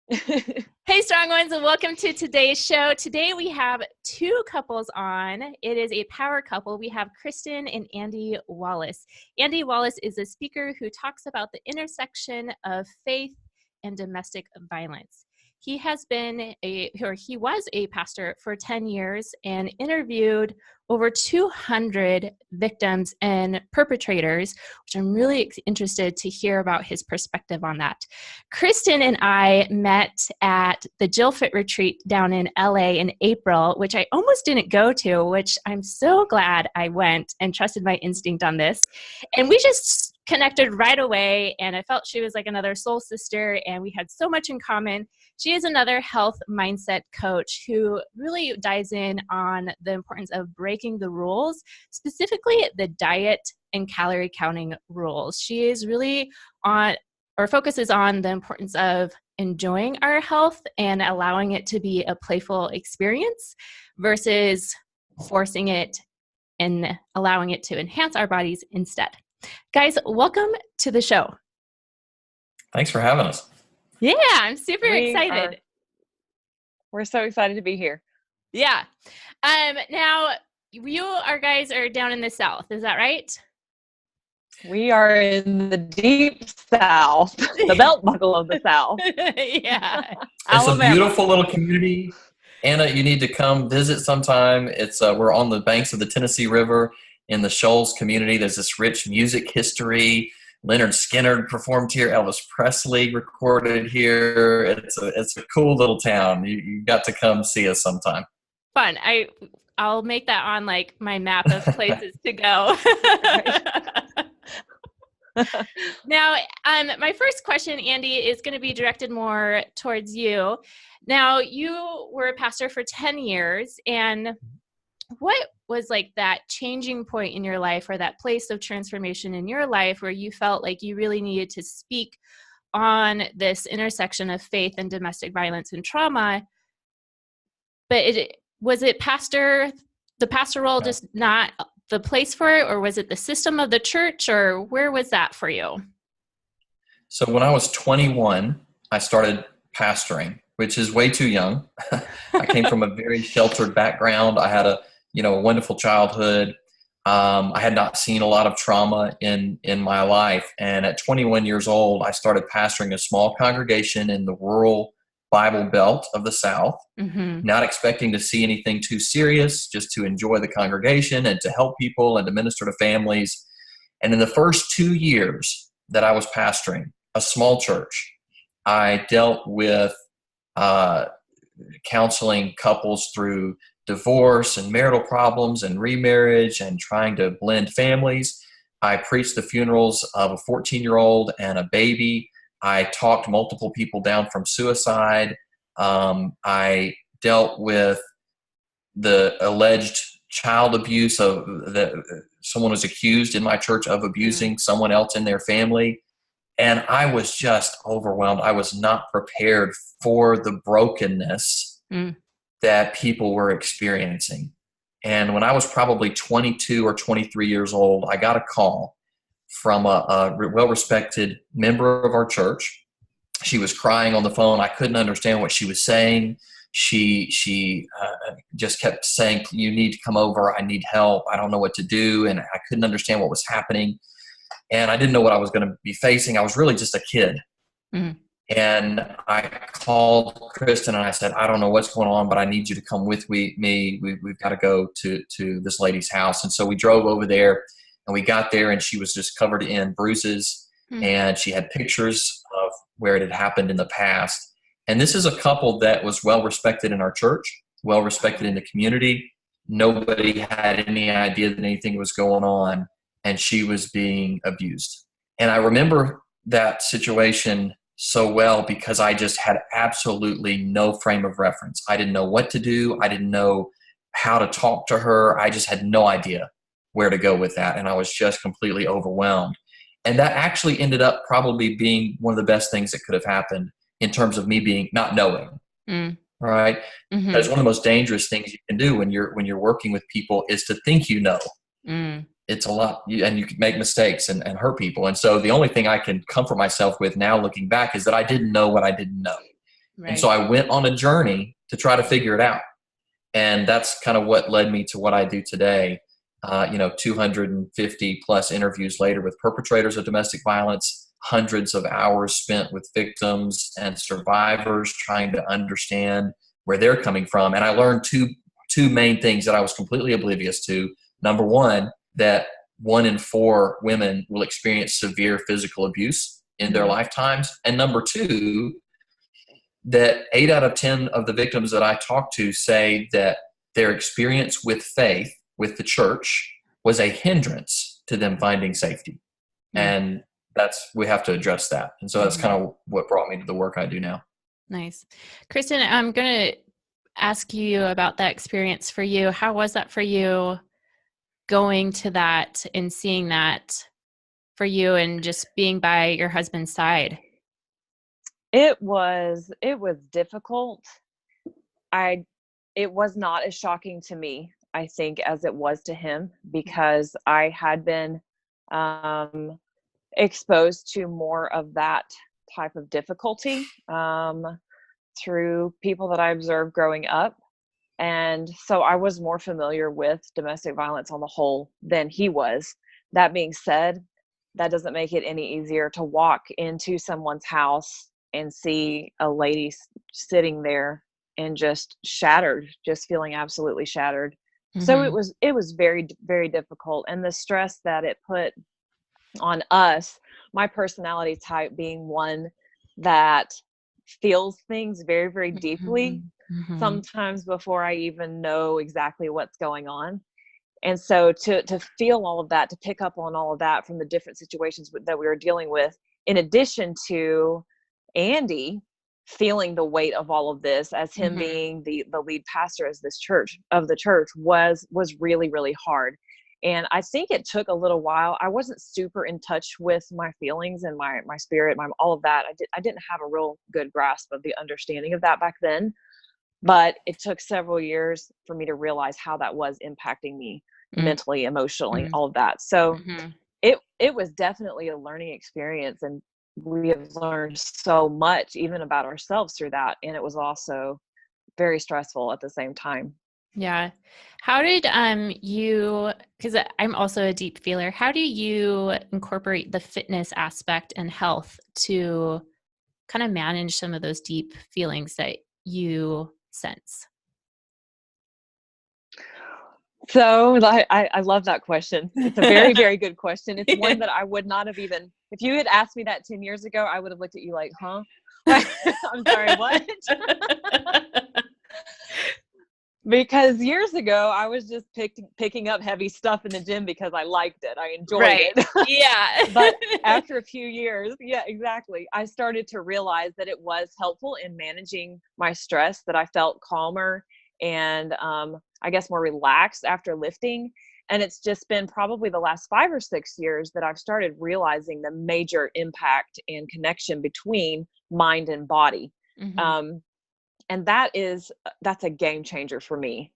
Hey, Strong Ones, and welcome to today's show. Today we have two couples on. It is a power couple. We have Kristen and Andy Wallace. Andy Wallace is a speaker who talks about the intersection of faith and domestic violence. He was a pastor for 10 years and interviewed over 200 victims and perpetrators, which I'm really interested to hear about his perspective on that. Kristen and I met at the Jill Fit retreat down in LA in April, which I almost didn't go to, which I'm so glad I went and trusted my instinct on this. And we just connected right away, and I felt she was like another soul sister, and we had so much in common. She is another health mindset coach who really dives in on the importance of breaking the rules, specifically the diet and calorie counting rules. She is really focuses on the importance of enjoying our health and allowing it to be a playful experience versus forcing it and allowing it to enhance our bodies instead. Guys, welcome to the show. Thanks for having us. Yeah, I'm super excited. We're so excited to be here. Yeah. Now, guys are down in the South. Is that right? We are in the deep South, the belt buckle of the South. Yeah. It's a beautiful little community. Anna, you need to come visit sometime. We're on the banks of the Tennessee River in the Shoals community. There's this rich music history. Leonard Skinner performed here. Elvis Presley recorded here. It's a cool little town. You got to come see us sometime. Fun. I'll make that on like my map of places to go. Now, my first question, Andy, is going to be directed more towards you. Now, you were a pastor for 10 years, and what was like that changing point in your life or that place of transformation in your life where you felt like you really needed to speak on this intersection of faith and domestic violence and trauma? But was the pastor role just not the place for it, or was it the system of the church, or where was that for you? So when I was 21, I started pastoring, which is way too young. I came from a very sheltered background. I had a wonderful childhood. I had not seen a lot of trauma in my life. And at 21 years old, I started pastoring a small congregation in the rural Bible Belt of the South, not expecting to see anything too serious, just to enjoy the congregation and to help people and to minister to families. And in the first 2 years that I was pastoring a small church, I dealt with counseling couples through divorce and marital problems and remarriage and trying to blend families. I preached the funerals of a 14-year-old and a baby. I talked multiple people down from suicide. I dealt with the alleged child abuse someone was accused in my church of abusing someone else in their family. And I was just overwhelmed. I was not prepared for the brokenness that people were experiencing. And when I was probably 22 or 23 years old, I got a call from a well-respected member of our church. She was crying on the phone. I couldn't understand what she was saying. She just kept saying, "You need to come over. I need help. I don't know what to do." And I couldn't understand what was happening. And I didn't know what I was going to be facing. I was really just a kid. And I called Kristen and I said, "I don't know what's going on, but I need you to come with me. We've got to go to this lady's house." And so we drove over there, and we got there, and she was just covered in bruises, and she had pictures of where it had happened in the past. And this is a couple that was well respected in our church, well respected in the community. Nobody had any idea that anything was going on, and she was being abused. And I remember that situation so well because I just had absolutely no frame of reference. I didn't know what to do. I didn't know how to talk to her. I just had no idea where to go with that. And I was just completely overwhelmed. And that actually ended up probably being one of the best things that could have happened in terms of me not knowing. Right? Because one of the most dangerous things you can do when you're working with people is to think you know. It's a lot, and you can make mistakes and hurt people. And so the only thing I can comfort myself with now looking back is that I didn't know what I didn't know. And so I went on a journey to try to figure it out. And that's kind of what led me to what I do today. 250 plus interviews later with perpetrators of domestic violence, hundreds of hours spent with victims and survivors trying to understand where they're coming from. And I learned two main things that I was completely oblivious to. Number one, that 1 in 4 women will experience severe physical abuse in their lifetimes. And number two, that 8 out of 10 of the victims that I talked to say that their experience with faith, with the church, was a hindrance to them finding safety. And we have to address that. And so that's kind of what brought me to the work I do now. Nice. Kristen, I'm going to ask you about that experience for you. How was that for you, going to that and seeing that for you and just being by your husband's side? It was difficult. It was not as shocking to me, I think, as it was to him, because I had been exposed to more of that type of difficulty through people that I observed growing up. And so I was more familiar with domestic violence on the whole than he was. That being said, that doesn't make it any easier to walk into someone's house and see a lady sitting there and just shattered, just feeling absolutely shattered. So it was very, very difficult. And the stress that it put on us, my personality type being one that feels things very, very deeply, sometimes before I even know exactly what's going on. And so to feel all of that, to pick up on all of that from the different situations that we were dealing with, in addition to Andy feeling the weight of all of this as him being the lead pastor of the church was really, really hard. And I think it took a little while. I wasn't super in touch with my feelings and my spirit, all of that. I didn't have a real good grasp of the understanding of that back then, but it took several years for me to realize how that was impacting me mentally, emotionally, all of that. So it was definitely a learning experience, and we have learned so much even about ourselves through that. And it was also very stressful at the same time. Yeah. How did you, because I'm also a deep feeler, how do you incorporate the fitness aspect and health to kind of manage some of those deep feelings that you sense? So I love that question. It's a very, very good question. It's one that I would not have even, if you had asked me that 10 years ago, I would have looked at you like, huh? I'm sorry, what? Because years ago, I was just picking up heavy stuff in the gym because I liked it. I enjoyed it. Yeah. But after a few years, yeah, exactly, I started to realize that it was helpful in managing my stress, that I felt calmer and I guess more relaxed after lifting. And it's just been probably the last 5 or 6 years that I've started realizing the major impact and connection between mind and body. And that's a game changer for me.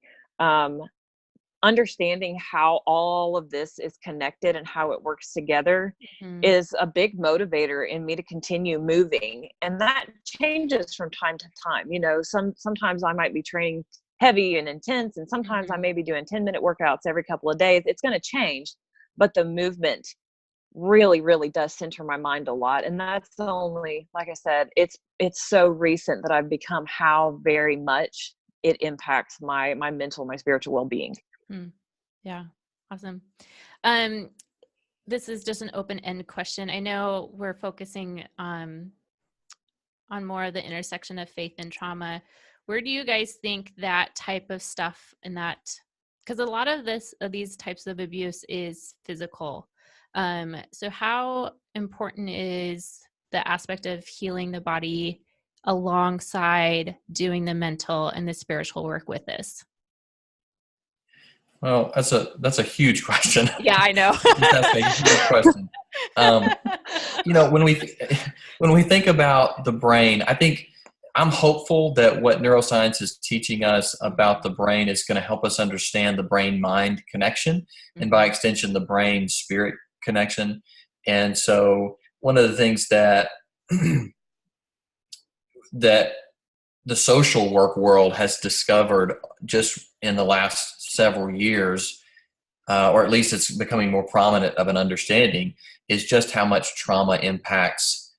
Understanding how all of this is connected and how it works together is a big motivator in me to continue moving. And that changes from time to time. You know, sometimes I might be training heavy and intense, and sometimes I may be doing 10-minute workouts every couple of days. It's going to change, but the movement really, really does center my mind a lot. And that's only, like I said, it's so recent that I've become how very much it impacts my mental, my spiritual well-being. Yeah. Awesome. This is just an open-end question. I know we're focusing on more of the intersection of faith and trauma. Where do you guys think that type of stuff and that, because a lot of these types of abuse is physical. So how important is the aspect of healing the body alongside doing the mental and the spiritual work with this? Well, that's a huge question. Yeah, I know. That's a huge question. When we think about the brain, I think I'm hopeful that what neuroscience is teaching us about the brain is going to help us understand the brain-mind connection, and by extension, the brain-spirit connection. And so one of the things that the social work world has discovered just in the last several years, or at least it's becoming more prominent of an understanding, is just how much trauma impacts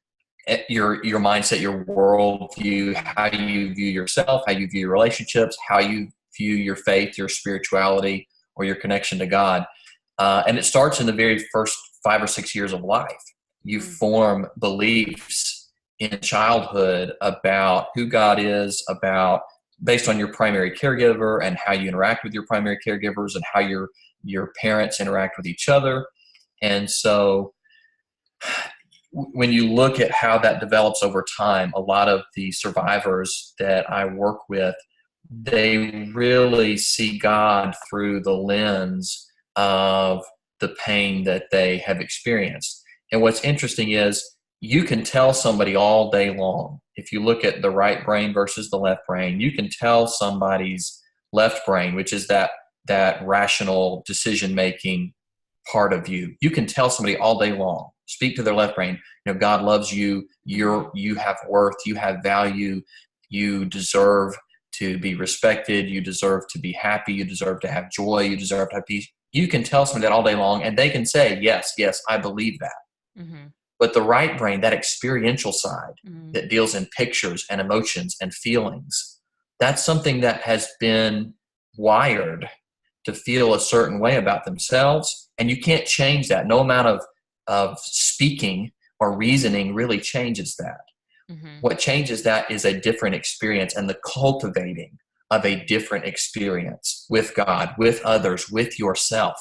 your mindset, your worldview, how you view yourself, how you view your relationships, how you view your faith, your spirituality, or your connection to God. And it starts in the very first 5 or 6 years of life. You form beliefs in childhood about who God is, about based on your primary caregiver and how you interact with your primary caregivers and how your parents interact with each other. And so when you look at how that develops over time, a lot of the survivors that I work with, they really see God through the lens of the pain that they have experienced. And what's interesting is you can tell somebody all day long, if you look at the right brain versus the left brain, you can tell somebody's left brain, which is that rational decision-making part of you. You can tell somebody all day long, speak to their left brain, God loves you, you have worth, you have value, you deserve to be respected, you deserve to be happy, you deserve to have joy, you deserve to have peace. You can tell somebody that all day long and they can say, yes, I believe that. Mm-hmm. But the right brain, that experiential side that deals in pictures and emotions and feelings, that's something that has been wired to feel a certain way about themselves. And you can't change that. No amount of speaking or reasoning really changes that. Mm-hmm. What changes that is a different experience and the cultivating of a different experience with God, with others, with yourself.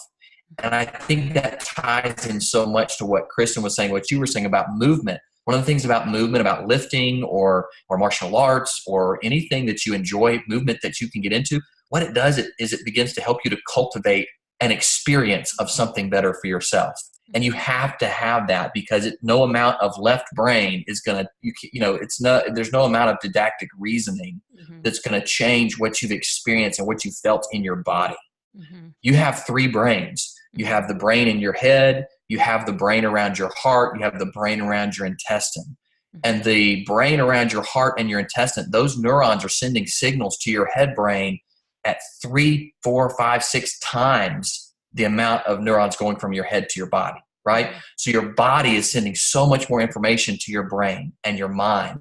And I think that ties in so much to what Kristen was saying, what you were saying about movement. One of the things about movement, about lifting or martial arts or anything that you enjoy, movement that you can get into, what it does is it begins to help you to cultivate an experience of something better for yourself. And you have to have that because no amount of left brain is going to, there's no amount of didactic reasoning that's going to change what you've experienced and what you felt in your body. Mm-hmm. You have 3 brains. You have the brain in your head, you have the brain around your heart, you have the brain around your intestine. Mm-hmm. And the brain around your heart and your intestine, those neurons are sending signals to your head brain at 3, 4, 5, 6 times the amount of neurons going from your head to your body, right? So your body is sending so much more information to your brain and your mind.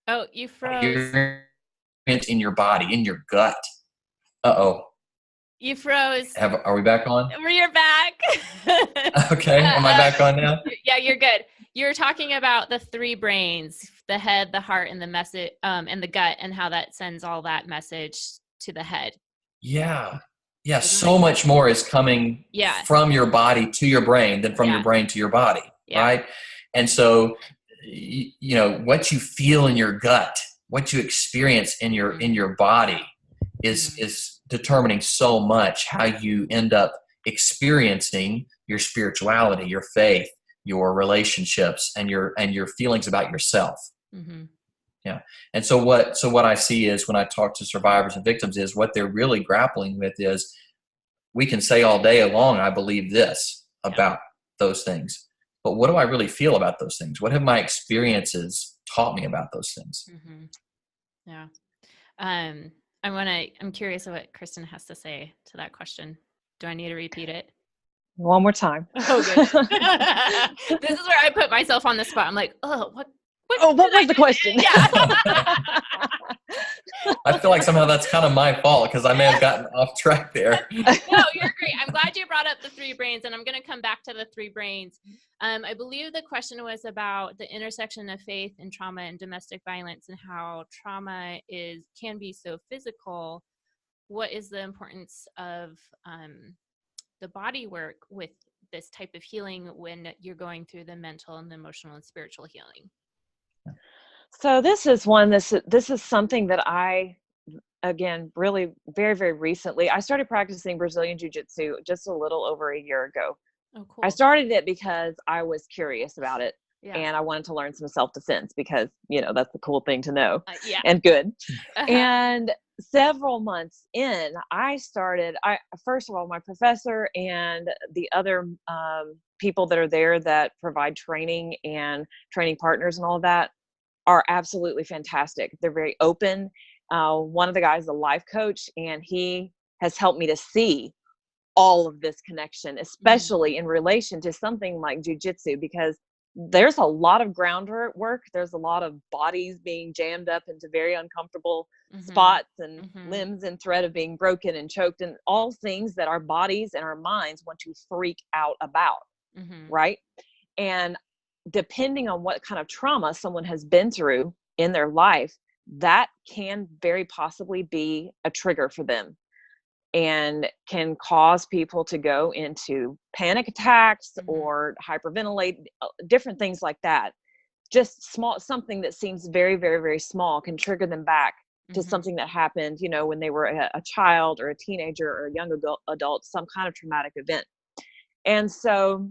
Oh, you froze. In your body, in your gut. Uh-oh. You froze. Are we back on? You're back. Okay. Am I back on now? Yeah, you're good. You're talking about the 3 brains, the head, the heart, and the message, and the gut, and how that sends all that message to the head. Yeah. Yeah. So much more is coming from your body to your brain than from your brain to your body. Yeah. Right. And so, what you feel in your gut, what you experience in your body is determining so much how you end up experiencing your spirituality, your faith, your relationships, and your feelings about yourself. Mm-hmm. Yeah. And so what I see is when I talk to survivors and victims is what they're really grappling with is we can say all day long, I believe this about those things, but what do I really feel about those things? What have my experiences taught me about those things? Mm-hmm. Yeah. I'm curious of what Kristen has to say to that question. Do I need to repeat it? One more time. Oh, good. This is where I put myself on the spot. I'm like, what was the question? Yeah. I feel like somehow that's kind of my fault because I may have gotten off track there. No, you're great. I'm glad you brought up the 3 brains, and I'm going to come back to the 3 brains. I believe the question was about the intersection of faith and trauma and domestic violence and how trauma can be so physical. What is the importance of the body work with this type of healing when you're going through the mental and the emotional and spiritual healing? So this is something that I, again, really very, very recently, I started practicing Brazilian Jiu-Jitsu just a little over a year ago. Oh, cool. I started it because I was curious about it. Yeah. And I wanted to learn some self-defense because, that's the cool thing to know and good. And several months in, first of all, my professor and the other people that are there that provide training and training partners and all of that, are absolutely fantastic. They're very open. One of the guys is a life coach, and he has helped me to see all of this connection, especially in relation to something like jujitsu, because there's a lot of groundwork. There's a lot of bodies being jammed up into very uncomfortable spots, and limbs and thread of being broken and choked, and all things that our bodies and our minds want to freak out about. Right. And depending on what kind of trauma someone has been through in their life, that can very possibly be a trigger for them, and can cause people to go into panic attacks or hyperventilate, different things like that. Just something that seems very, very, very small can trigger them back to something that happened, when they were a child or a teenager or a young adult, some kind of traumatic event. And so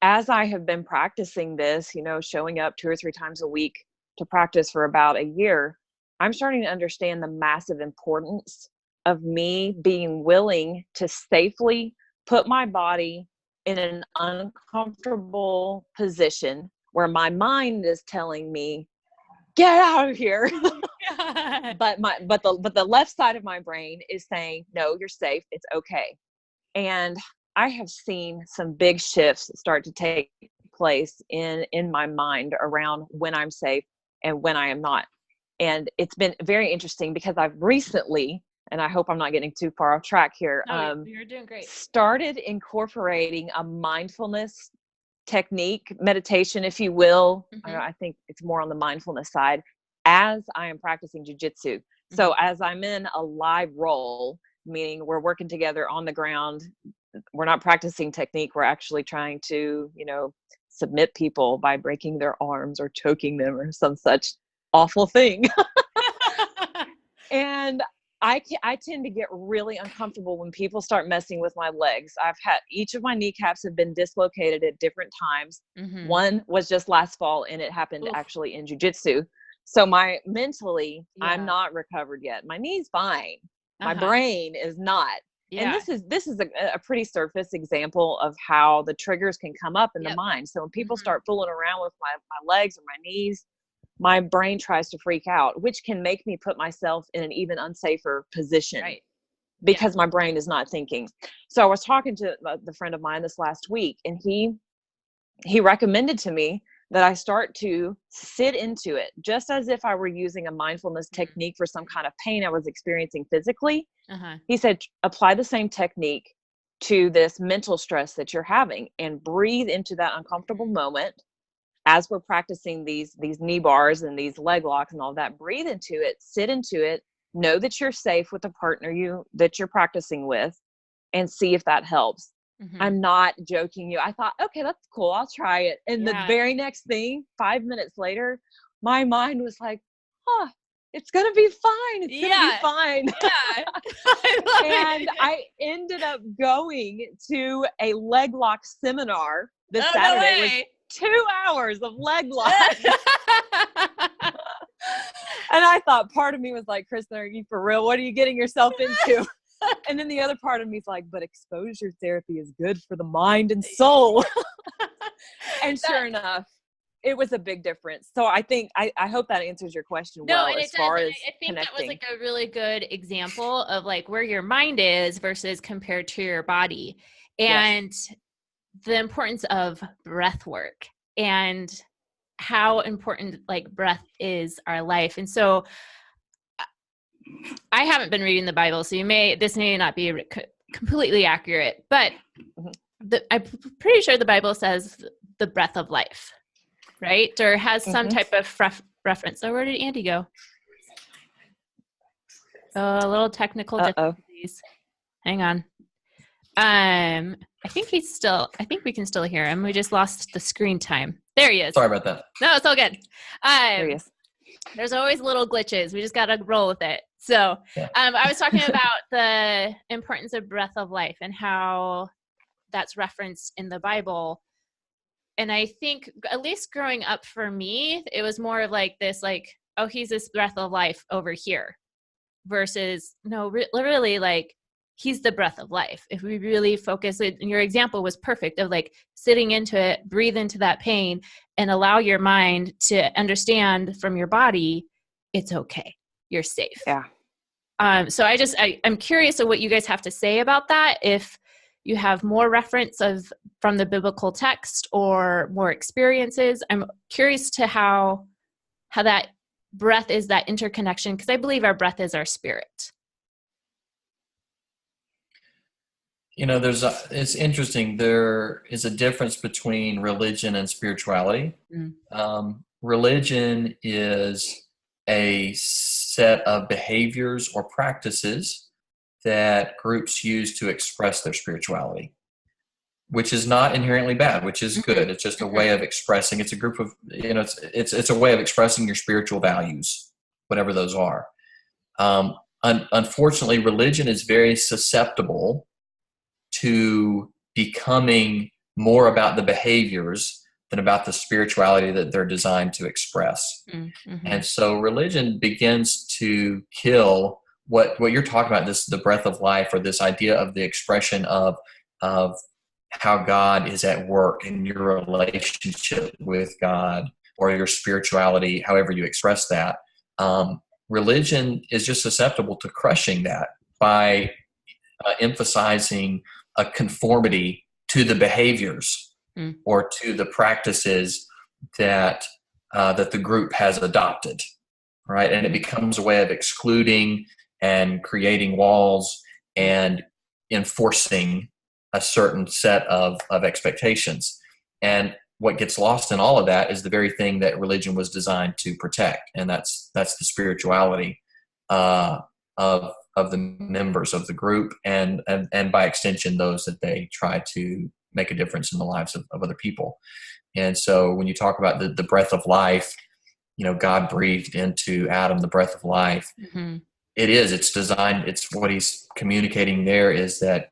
as I have been practicing this, showing up 2 or 3 times a week to practice for about a year, I'm starting to understand the massive importance of me being willing to safely put my body in an uncomfortable position where my mind is telling me, get out of here. but the left side of my brain is saying, no, you're safe. It's okay. And I have seen some big shifts start to take place in my mind around when I'm safe and when I am not. And it's been very interesting because I've recently, and I hope I'm not getting too far off track here. No, you're doing great. Started incorporating a mindfulness technique, meditation, if you will. I think it's more on the mindfulness side as I am practicing jujitsu. So as I'm in a live role, meaning we're working together on the ground, we're not practicing technique. We're actually trying to, submit people by breaking their arms or choking them or some such awful thing. And I tend to get really uncomfortable when people start messing with my legs. Each of my kneecaps have been dislocated at different times. One was just last fall, and it happened actually in jujitsu. So mentally, I'm not recovered yet. My knee's fine. My brain is not. And this is a pretty surface example of how the triggers can come up in the mind. So when people start fooling around with my legs or my knees, my brain tries to freak out, which can make me put myself in an even unsafer position because my brain is not thinking. So I was talking to the friend of mine this last week, and he recommended to me that I start to sit into it just as if I were using a mindfulness technique for some kind of pain I was experiencing physically. He said, apply the same technique to this mental stress that you're having and breathe into that uncomfortable moment. As we're practicing these knee bars and these leg locks and all that, breathe into it, sit into it, know that you're safe with the partner that you're practicing with, and see if that helps. I'm not joking you. I thought, okay, that's cool. I'll try it. And the very next thing, 5 minutes later, my mind was like, it's going to be fine. It's going to be fine. I ended up going to a leg lock seminar this Saturday. No It was 2 hours of leg locks. And I thought, part of me was like, Kristen, are you for real? What are you getting yourself into? And then the other part of me is like, but exposure therapy is good for the mind and soul. And sure enough, it was a big difference. So I think, I hope that answers your question well, as far as I think connecting. That was like a really good example of like where your mind is versus compared to your body, and the importance of breath work and how important like breath is our life. And so I haven't been reading the Bible, so this may not be completely accurate, but I'm pretty sure the Bible says the breath of life, right? Or has some type of reference. So where did Andy go? Oh, a little technical difficulties. Hang on. I think we can still hear him. We just lost the screen time. There he is. Sorry about that. No, it's all good. There he is. There's always little glitches. We just got to roll with it. So I was talking about the importance of breath of life and how that's referenced in the Bible. And I think, at least growing up for me, it was more of like this, like, oh, he's this breath of life over here versus no, really like he's the breath of life. If we really focus it, and your example was perfect of like sitting into it, breathe into that pain, and allow your mind to understand from your body, it's okay. You're safe. Yeah. So I'm curious of what you guys have to say about that. If you have more reference from the biblical text or more experiences, I'm curious to how that breath is that interconnection, because I believe our breath is our spirit. It's interesting. There is a difference between religion and spirituality. Religion is a set of behaviors or practices that groups use to express their spirituality, which is not inherently bad, which is good. It's just a way of expressing. It's a group of, it's a way of expressing your spiritual values, whatever those are. Unfortunately, religion is very susceptible to becoming more about the behaviors than about the spirituality that they're designed to express. And so religion begins to kill what you're talking about, the breath of life, or this idea of the expression of how God is at work in your relationship with God, or your spirituality, however you express that. Religion is just susceptible to crushing that by emphasizing a conformity to the behaviors or to the practices that the group has adopted, right? And it becomes a way of excluding and creating walls and enforcing a certain set of expectations. And what gets lost in all of that is the very thing that religion was designed to protect, and that's the spirituality of the members of the group, and by extension those that they try to make a difference in the lives of other people. And so when you talk about the breath of life, God breathed into Adam the breath of life. It's designed, it's what he's communicating there is that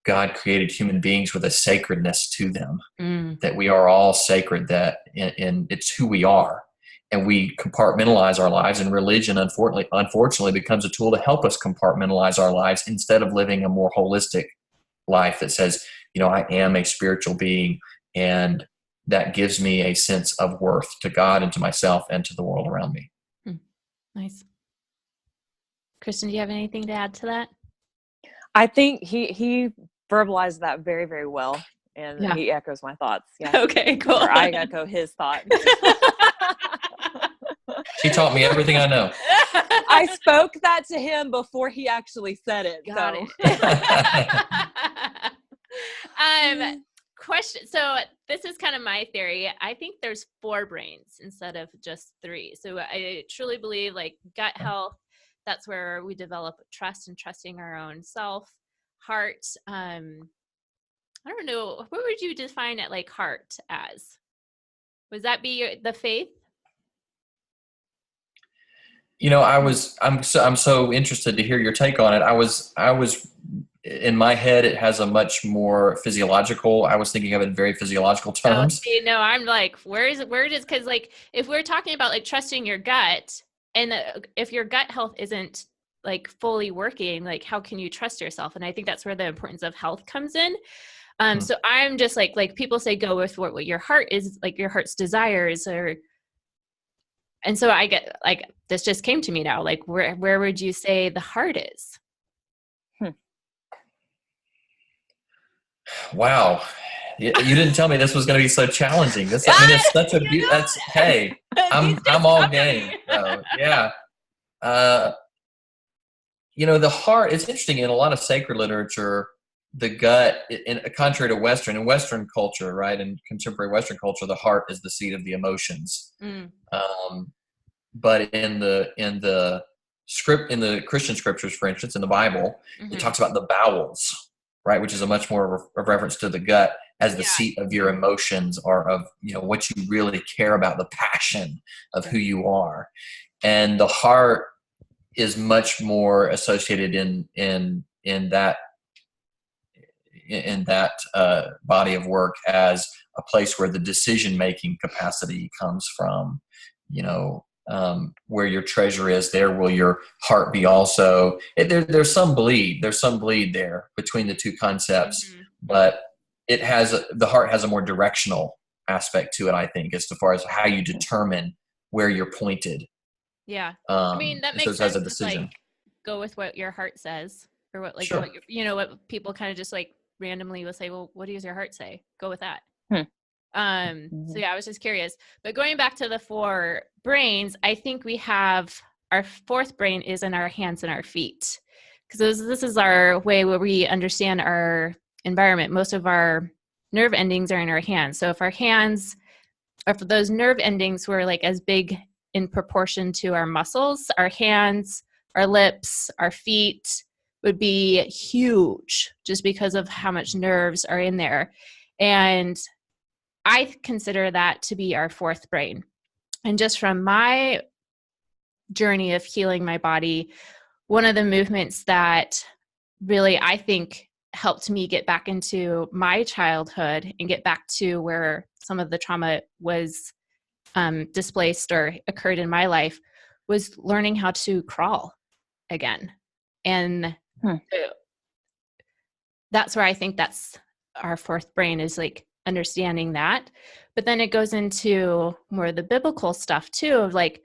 God created human beings with a sacredness to them, that we are all sacred, that and it's who we are. And we compartmentalize our lives, and religion, unfortunately, becomes a tool to help us compartmentalize our lives instead of living a more holistic life that says, I am a spiritual being, and that gives me a sense of worth to God and to myself and to the world around me. Nice. Kristen, do you have anything to add to that? I think he verbalized that very, very well, and he echoes my thoughts. Yeah. Okay, cool. Or I echo his thought. She taught me everything I know. I spoke that to him before he actually said it. Got it. Question. So this is kind of my theory. I think there's 4 brains instead of just 3. So I truly believe like gut health, that's where we develop trust and trusting our own self. Heart. I don't know. What would you define it like heart as? Would that be the faith? I'm so interested to hear your take on it. I was in my head, it has a much more physiological. I was thinking of it in very physiological terms. I'm like, where does, because like if we're talking about like trusting your gut, and if your gut health isn't like fully working, like how can you trust yourself? And I think that's where the importance of health comes in. So I'm just like people say, go with what your heart is, like your heart's desires, and so I get like, this just came to me now, like where would you say the heart is? Wow. You didn't tell me this was going to be so challenging. It's such a hey, I'm all game. So, yeah. The heart, it's interesting in a lot of sacred literature, the gut, contrary to Western culture, right? In contemporary Western culture, the heart is the seat of the emotions. But in the Christian scriptures, for instance, in the Bible, it talks about the bowels, right? Which is a much more of reference to the gut as the seat of your emotions, or of, what you really care about, the passion of who you are. And the heart is much more associated in that body of work as a place where the decision-making capacity comes from, where your treasure is, there will your heart be also. There's some bleed. There's some bleed there between the two concepts, but the heart has a more directional aspect to it, I think, as far as how you determine where you're pointed. Yeah. I mean, that makes sense. As a decision. Like, go with what your heart says, or what, like, sure. what people kind of just like randomly will say, well, what does your heart say? Go with that. So yeah, I was just curious. But going back to the 4 brains, I think we have our 4th brain is in our hands and our feet, because this is our way where we understand our environment. Most of our nerve endings are in our hands. So if our hands, or if those nerve endings were like as big in proportion to our muscles, our hands, our lips, our feet would be huge just because of how much nerves are in there. And I consider that to be our 4th brain. And just from my journey of healing my body, one of the movements that really, I think, helped me get back into my childhood and get back to where some of the trauma was displaced or occurred in my life was learning how to crawl again. And that's where I think that's our 4th brain, is like understanding that. But then it goes into more of the biblical stuff too, of like,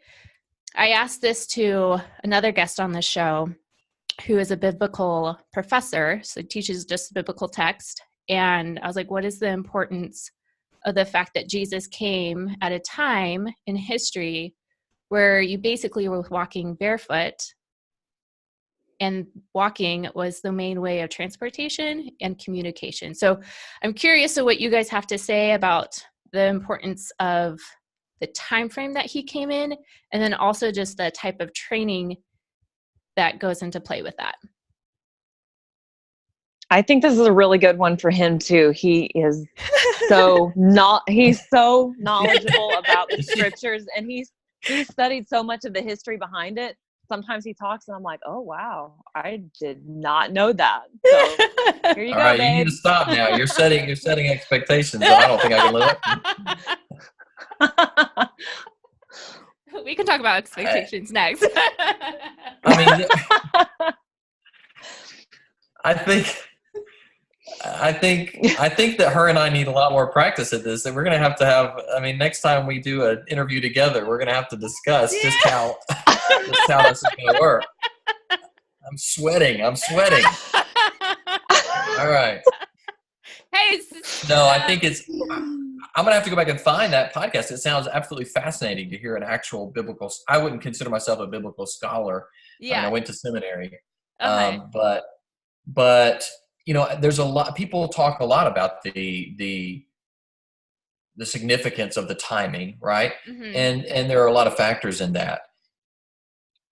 I asked this to another guest on the show who is a biblical professor, so teaches just biblical text. And I was like, what is the importance of the fact that Jesus came at a time in history where you basically were walking barefoot, and walking was the main way of transportation and communication. So I'm curious of what you guys have to say about the importance of the time frame that he came in, and then also just the type of training that goes into play with that. I think this is a really good one for him too. He is he's so knowledgeable about the scriptures, and he's studied so much of the history behind it. Sometimes he talks and I'm like, oh wow, I did not know that. So here you go, right, babe. You need to stop now. You're setting expectations that I don't think I can live up to. We can talk about expectations next. I mean, I think that her and I need a lot more practice at this. That we're going to have. I mean, next time we do an interview together, we're going to have to discuss just how this is going to work. I'm sweating. All right. Hey. No, I think I'm going to have to go back and find that podcast. It sounds absolutely fascinating to hear an actual biblical. I wouldn't consider myself a biblical scholar. Yeah. I mean, I went to seminary. Okay. But there's a lot. People talk a lot about the significance of the timing, right? Mm-hmm. And there are a lot of factors in that.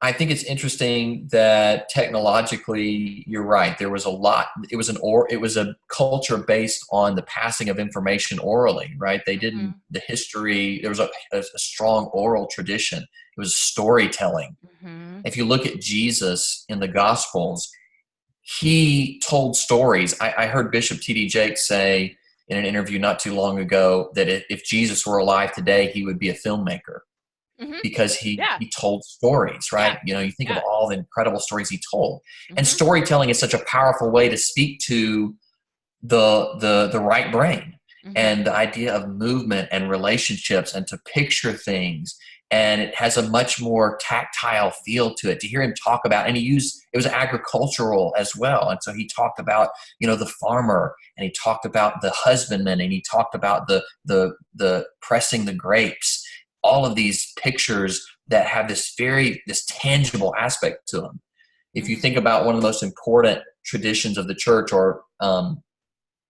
I think it's interesting that technologically, you're right. There was a lot. It was a culture based on the passing of information orally, right? They didn't the history. There was a strong oral tradition. It was storytelling. Mm-hmm. If you look at Jesus in the Gospels, he told stories. I heard Bishop T.D. Jakes say in an interview not too long ago that if Jesus were alive today, he would be a filmmaker. Mm-hmm. Because he told stories, right? Yeah. You think of all the incredible stories he told. Mm-hmm. And storytelling is such a powerful way to speak to the right brain, mm-hmm. and the idea of movement and relationships and to picture things. And it has a much more tactile feel to it. To hear him talk about, and it was agricultural as well. And so he talked about, the farmer, and he talked about the husbandman, and he talked about the pressing the grapes. All of these pictures that have this tangible aspect to them. If you think about one of the most important traditions of the church, or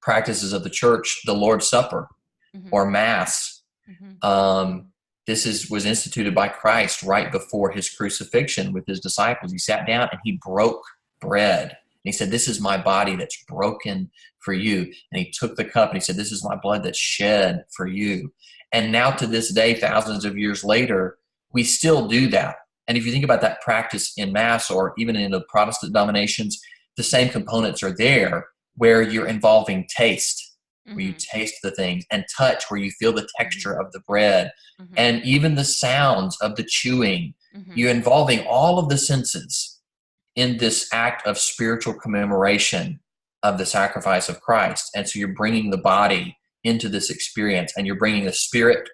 practices of the church, the Lord's Supper, mm-hmm. or Mass, mm-hmm. This was instituted by Christ right before his crucifixion with his disciples. He sat down and he broke bread. And he said, this is my body that's broken for you. And he took the cup and he said, this is my blood that's shed for you. And now to this day, thousands of years later, we still do that. And if you think about that practice in Mass, or even in the Protestant denominations, the same components are there, where you're involving taste where you Mm-hmm. taste the things, and touch, where you feel the texture of the bread, Mm-hmm. and even the sounds of the chewing. Mm-hmm. You're involving all of the senses in this act of spiritual commemoration of the sacrifice of Christ. And so you're bringing the body into this experience, and you're bringing the spirit,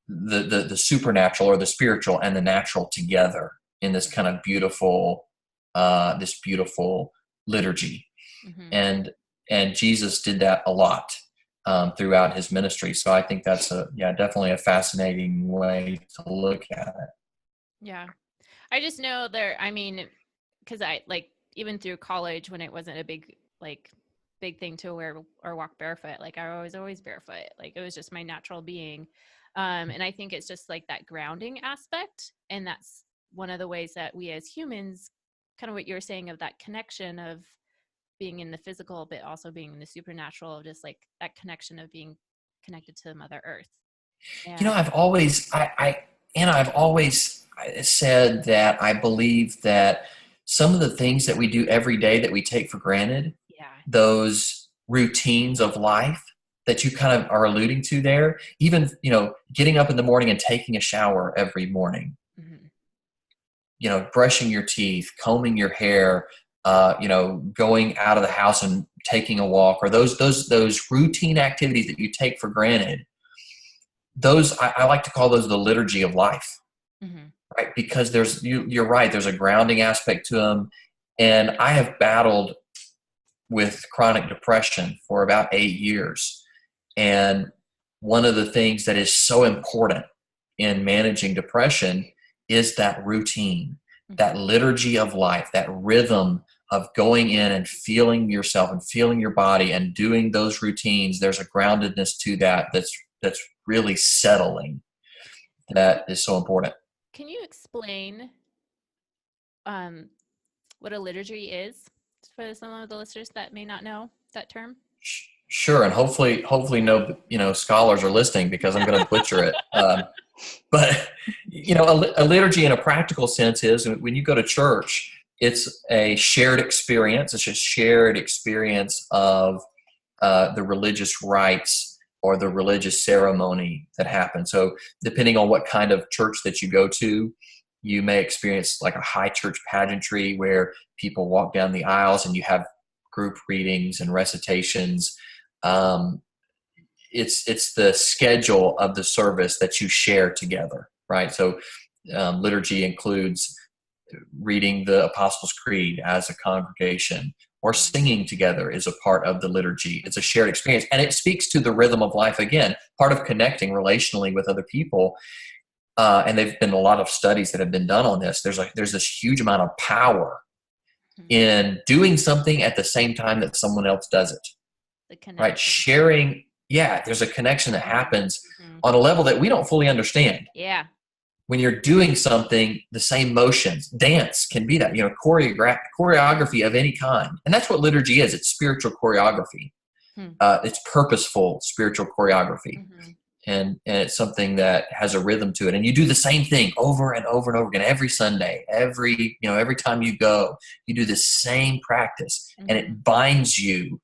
the supernatural or the spiritual and the natural together in this kind of beautiful, this beautiful liturgy. Mm-hmm. And Jesus did that a lot throughout his ministry. So I think that's definitely a fascinating way to look at it. Yeah. I just know there, I mean, because I like even through college when it wasn't a big thing to wear or walk barefoot, like I was always barefoot. Like it was just my natural being. And I think it's just like that grounding aspect. And that's one of the ways that we as humans, kind of what you were saying of that connection of being in the physical, but also being in the supernatural, just like that connection of being connected to Mother Earth. You know, And I've always, Anna, I've always said that I believe that some of the things that we do every day that we take for granted, yeah. those routines of life that you kind of are alluding to there, even, getting up in the morning and taking a shower every morning, Mm-hmm. brushing your teeth, combing your hair, going out of the house and taking a walk, or those routine activities that you take for granted. Those I like to call those the liturgy of life, Mm-hmm. right? Because you're right. There's a grounding aspect to them, and I have battled with chronic depression for about 8 years, and one of the things that is so important in managing depression is that routine, that liturgy of life, that rhythm of going in and feeling yourself and feeling your body and doing those routines. There's a groundedness to that that's really settling, that is so important. Can you explain what a liturgy is for some of the listeners that may not know that term? Sure, and hopefully no scholars are listening, because I'm going to butcher it. But a liturgy in a practical sense is when you go to church, it's a shared experience. It's a shared experience of the religious rites or the religious ceremony that happens. So depending on what kind of church that you go to, you may experience like a high church pageantry where people walk down the aisles and you have group readings and recitations. It's the schedule of the service that you share together, right? So liturgy includes reading the Apostles' Creed as a congregation, or singing together is a part of the liturgy. It's a shared experience, and it speaks to the rhythm of life again, part of connecting relationally with other people. And there've been a lot of studies that have been done on this. There's this huge amount of power in doing something at the same time that someone else does it. The connection. Right? Sharing, there's a connection that happens Mm-hmm. on a level that we don't fully understand. Yeah. When you're doing something, the same motions, dance can be that, choreography of any kind. And that's what liturgy is. It's spiritual choreography. It's purposeful spiritual choreography. Mm-hmm. And it's something that has a rhythm to it. And you do the same thing over and over and over again, every Sunday, every time you go, you do the same practice, and it binds you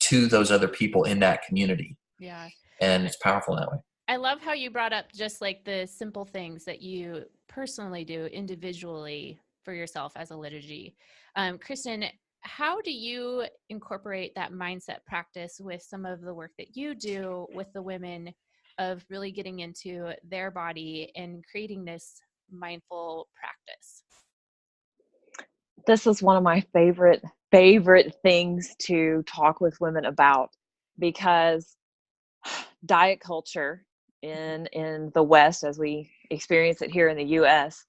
to those other people in that community. Yeah. And it's powerful that way. I love how you brought up just like the simple things that you personally do individually for yourself as a liturgy. Kristen, how do you incorporate that mindset practice with some of the work that you do with the women, of really getting into their body and creating this mindful practice? This is one of my favorite things to talk with women about, because diet culture in the West, as we experience it here in the US,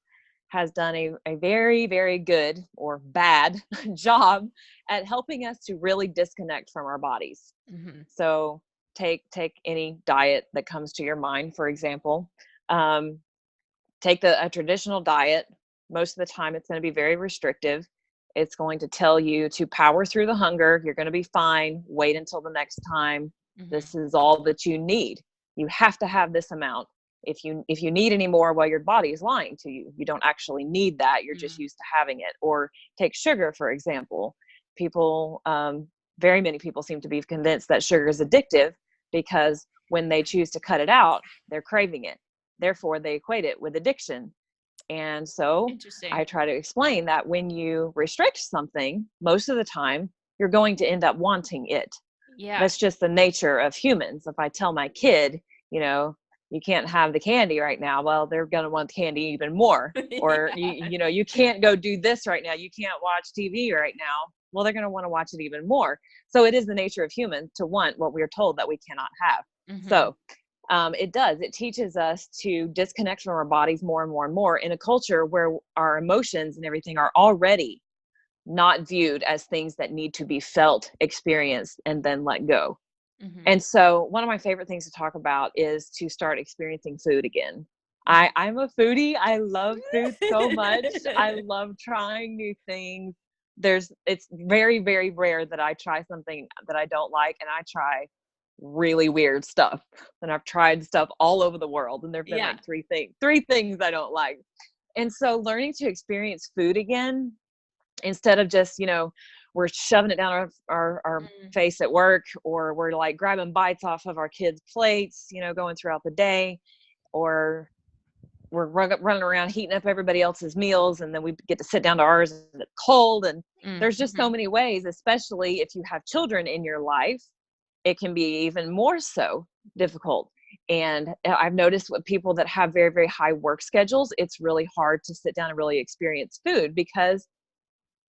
has done a very, very good or bad job at helping us to really disconnect from our bodies. Mm-hmm. So take any diet that comes to your mind, for example. Take a traditional diet. Most of the time it's going to be very restrictive. It's going to tell you to power through the hunger. You're going to be fine. Wait until the next time. Mm-hmm. This is all that you need. You have to have this amount. If you need any more, well, your body is lying to you. You don't actually need that. You're just used to having it. Or take sugar, for example. People very many people seem to be convinced that sugar is addictive, because when they choose to cut it out, they're craving it. Therefore, they equate it with addiction. And so I try to explain that when you restrict something, most of the time, you're going to end up wanting it. Yeah. That's just the nature of humans. If I tell my kid, you know, you can't have the candy right now, well, they're going to want the candy even more. Or, you know, you can't go do this right now. You can't watch TV right now. Well, they're going to want to watch it even more. So it is the nature of humans to want what we're told that we cannot have. So it teaches us to disconnect from our bodies more and more and more in a culture where our emotions and everything are already not viewed as things that need to be felt, experienced, and then let go. And so one of my favorite things to talk about is to start experiencing food again. I'm a foodie. I love food so much. I love trying new things. It's very, very rare that I try something that I don't like, and I try really weird stuff. And I've tried stuff all over the world, and there've been like three things I don't like. And so learning to experience food again, instead of just, you know, we're shoving it down our face at work, or we're like grabbing bites off of our kids' plates, you know, going throughout the day, or we're running around heating up everybody else's meals, and then we get to sit down to ours and it's cold. And there's just so many ways, especially if you have children in your life, it can be even more so difficult. And I've noticed with people that have very, very high work schedules, it's really hard to sit down and really experience food, because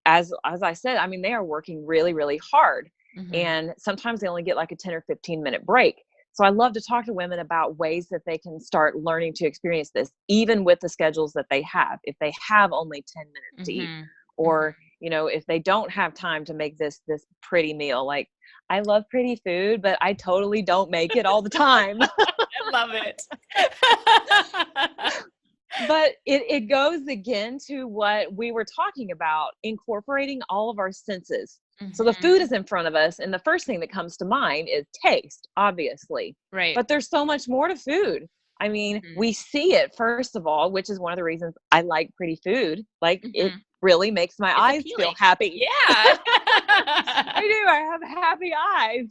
as I said, I mean, they are working really, really hard. And sometimes they only get like a 10 or 15-minute break. So I love to talk to women about ways that they can start learning to experience this, even with the schedules that they have. If they have only 10 minutes to eat, or, you know, if they don't have time to make this pretty meal, like, I love pretty food, but I totally don't make it all the time. I love it. But it goes again to what we were talking about, incorporating all of our senses. So the food is in front of us, and the first thing that comes to mind is taste, obviously. Right. But there's so much more to food. I mean, we see it, first of all, which is one of the reasons I like pretty food. Like, it really makes my eyes feel happy. Yeah. I do. I have happy eyes.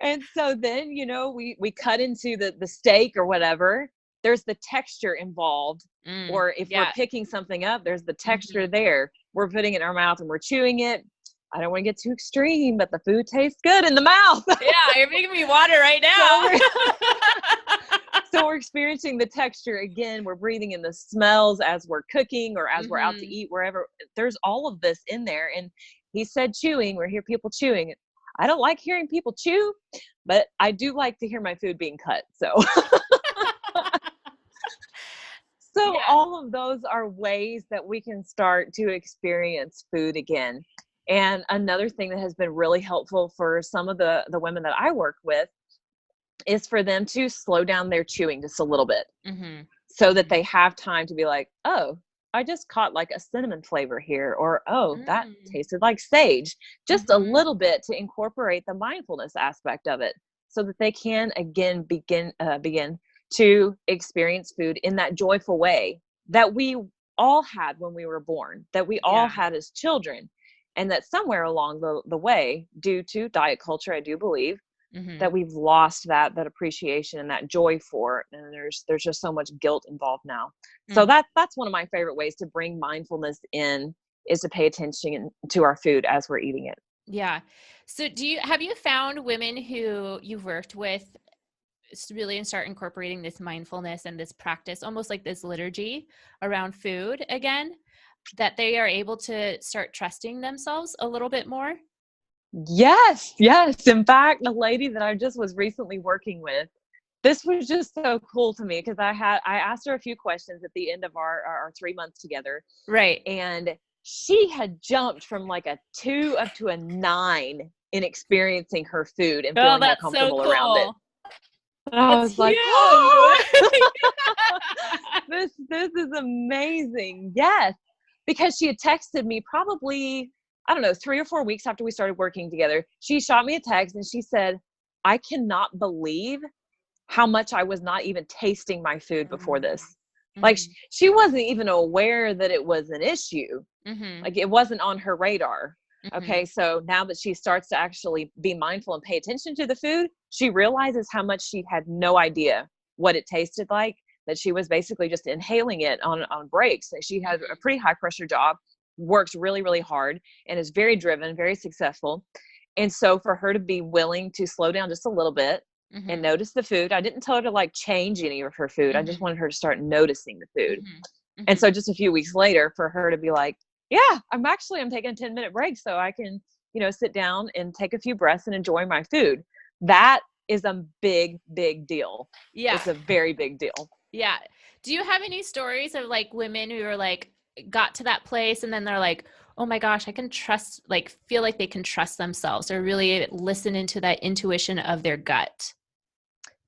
And so then, you know, we cut into the steak or whatever. There's the texture involved. Or if we're picking something up, there's the texture there. We're putting it in our mouth and we're chewing it. I don't want to get too extreme, but the food tastes good in the mouth. Yeah, you're making me water right now. So we're experiencing the texture again. We're breathing in the smells as we're cooking, or as we're out to eat, wherever. There's all of this in there. And he said chewing. We hear people chewing. I don't like hearing people chew, but I do like to hear my food being cut. So all of those are ways that we can start to experience food again. And another thing that has been really helpful for some of the women that I work with is for them to slow down their chewing just a little bit, so that they have time to be like, oh, I just caught like a cinnamon flavor here, or, oh, that tasted like sage, just a little bit, to incorporate the mindfulness aspect of it, so that they can again begin to experience food in that joyful way that we all had when we were born, that we all had as children. And that somewhere along the way, due to diet culture, I do believe that we've lost that appreciation and that joy for it. And there's just so much guilt involved now. So that's one of my favorite ways to bring mindfulness in, is to pay attention to our food as we're eating it. Yeah. So have you found women who you've worked with really start incorporating this mindfulness and this practice, almost like this liturgy around food again, that they are able to start trusting themselves a little bit more? Yes. In fact, the lady that I just was recently working with, this was just so cool to me, because I asked her a few questions at the end of our 3 months together. Right. And she had jumped from like a 2 up to a 9 in experiencing her food and feeling more comfortable around it. And I was like, oh, this is amazing. Yes. Because she had texted me probably, I don't know, 3 or 4 weeks after we started working together. She shot me a text and she said, I cannot believe how much I was not even tasting my food before this. Like, she wasn't even aware that it was an issue. Like, it wasn't on her radar. Okay. So now that she starts to actually be mindful and pay attention to the food, she realizes how much she had no idea what it tasted like, that she was basically just inhaling it on breaks. She had a pretty high pressure job, works really, really hard, and is very driven, very successful. And so for her to be willing to slow down just a little bit and notice the food, I didn't tell her to like change any of her food. I just wanted her to start noticing the food. And so just a few weeks later, for her to be like, yeah, I'm taking a 10-minute break so I can, sit down and take a few breaths and enjoy my food. That is a big, big deal. Yeah. It's a very big deal. Yeah. Do you have any stories of like women who are like, got to that place and then they're like, oh my gosh, I can trust, like feel like they can trust themselves or really listen into that intuition of their gut?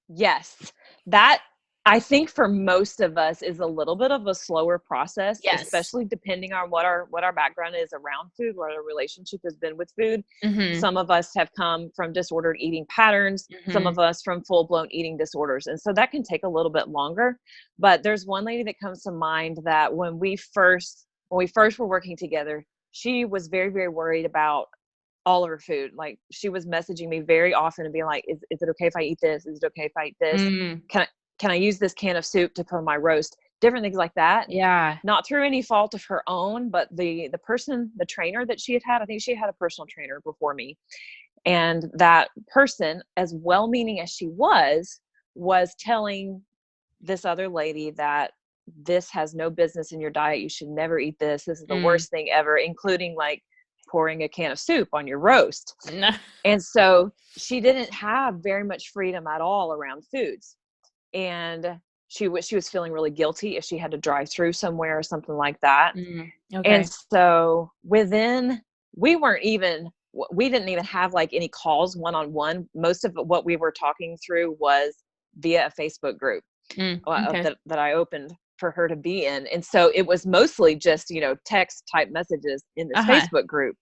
Yes. That, I think for most of us, is a little bit of a slower process, especially depending on what our background is around food, what our relationship has been with food. Some of us have come from disordered eating patterns, some of us from full-blown eating disorders. And so that can take a little bit longer. But there's one lady that comes to mind that when we first were working together, she was very, very worried about all of her food. Like she was messaging me very often and being like, is it okay if I eat this? Is it okay if I eat this? Can I use this can of soup to put on my roast? Different things like that. Yeah. Not through any fault of her own, but the trainer that she had, I think she had a personal trainer before me. And that person, as well-meaning as she was telling this other lady that this has no business in your diet. You should never eat this. This is the worst thing ever, including like pouring a can of soup on your roast. No. And so she didn't have very much freedom at all around foods. And she was feeling really guilty if she had to drive through somewhere or something like that. Okay. And so we didn't even have like any calls one-on-one. Most of what we were talking through was via a Facebook group that I opened for her to be in. And so it was mostly just, text type messages in this Facebook group.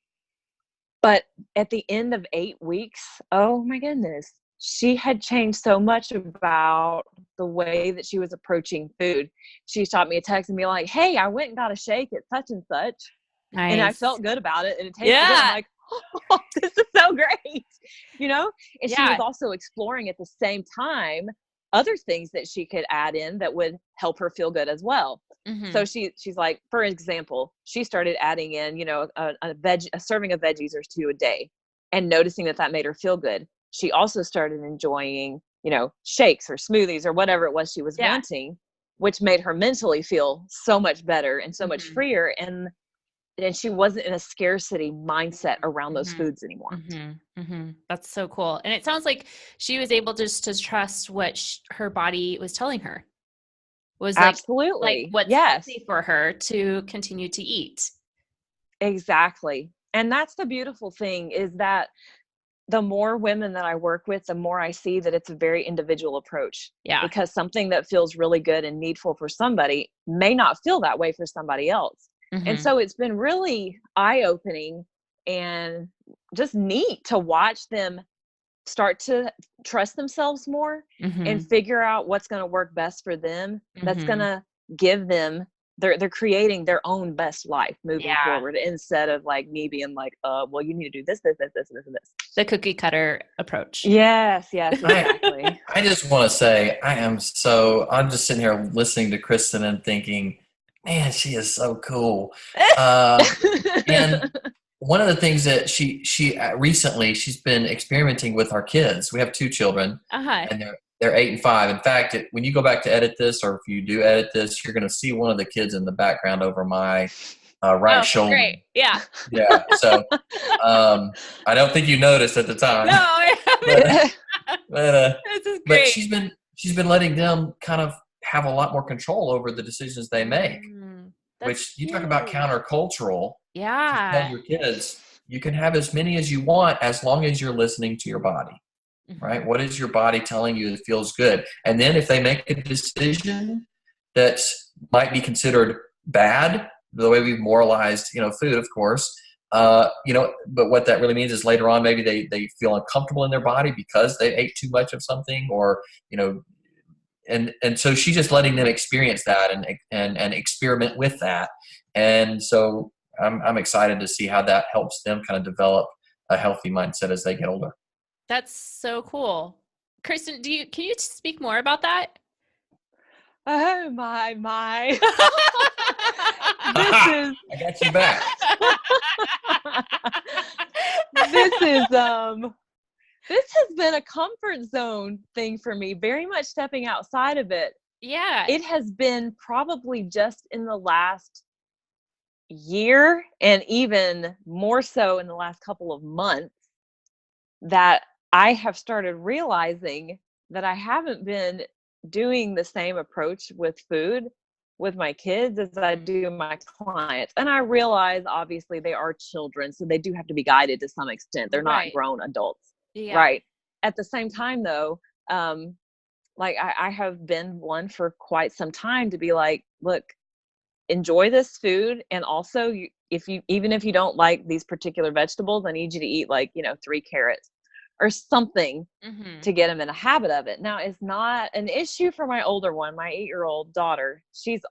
But at the end of 8 weeks, oh my goodness, she had changed so much about the way that she was approaching food. She shot me a text and be like, hey, I went and got a shake at such and such. Nice. And I felt good about it. And it tasted good. I'm like, oh, this is so great. And she was also exploring at the same time other things that she could add in that would help her feel good as well. So she's like, for example, she started adding in, a serving of veggies or 2 a day, and noticing that made her feel good. She also started enjoying, shakes or smoothies or whatever it was she was wanting, which made her mentally feel so much better and so much freer. And she wasn't in a scarcity mindset around those foods anymore. That's so cool. And it sounds like she was able just to trust what her body was telling her. Was absolutely like what's healthy for her to continue to eat. Exactly. And that's the beautiful thing, is that the more women that I work with, the more I see that it's a very individual approach. Yeah. Because something that feels really good and needful for somebody may not feel that way for somebody else. And so it's been really eye-opening and just neat to watch them start to trust themselves more and figure out what's going to work best for them. That's going to give them, they're creating their own best life moving forward, instead of like me being like, well, you need to do this, this, this, this, this, and this. The cookie cutter approach. Yes, exactly. I just want to say, I'm just sitting here listening to Kristen and thinking, man, she is so cool. And one of the things that she recently, she's been experimenting with our kids. We have 2 children, and they're 8 and 5. In fact, when you go back to edit this, or if you do edit this, you're going to see one of the kids in the background over my right shoulder. Great. Yeah. Yeah. So I don't think you noticed at the time. No, but this is great. But she's been letting them kind of have a lot more control over the decisions they make. Which you talk about countercultural. Yeah. Tell your kids, you can have as many as you want as long as you're listening to your body. Right? What is your body telling you that feels good? And then if they make a decision that might be considered bad, the way we've moralized, food, of course, but what that really means is later on, maybe they feel uncomfortable in their body because they ate too much of something, or, and so she's just letting them experience that and experiment with that. And so I'm excited to see how that helps them kind of develop a healthy mindset as they get older. That's so cool. Kristen, can you speak more about that? Oh my. I got you back. This has been a comfort zone thing for me, very much stepping outside of it. Yeah. It has been probably just in the last year, and even more so in the last couple of months, that I have started realizing that I haven't been doing the same approach with food with my kids as I do my clients. And I realize obviously they are children, so they do have to be guided to some extent. They're not grown adults. Yeah. Right. At the same time though, like I have been one for quite some time to be like, look, enjoy this food. And also even if you don't like these particular vegetables, I need you to eat 3 carrots or something to get them in a habit of it. Now, it's not an issue for my older one, my 8-year-old daughter. She's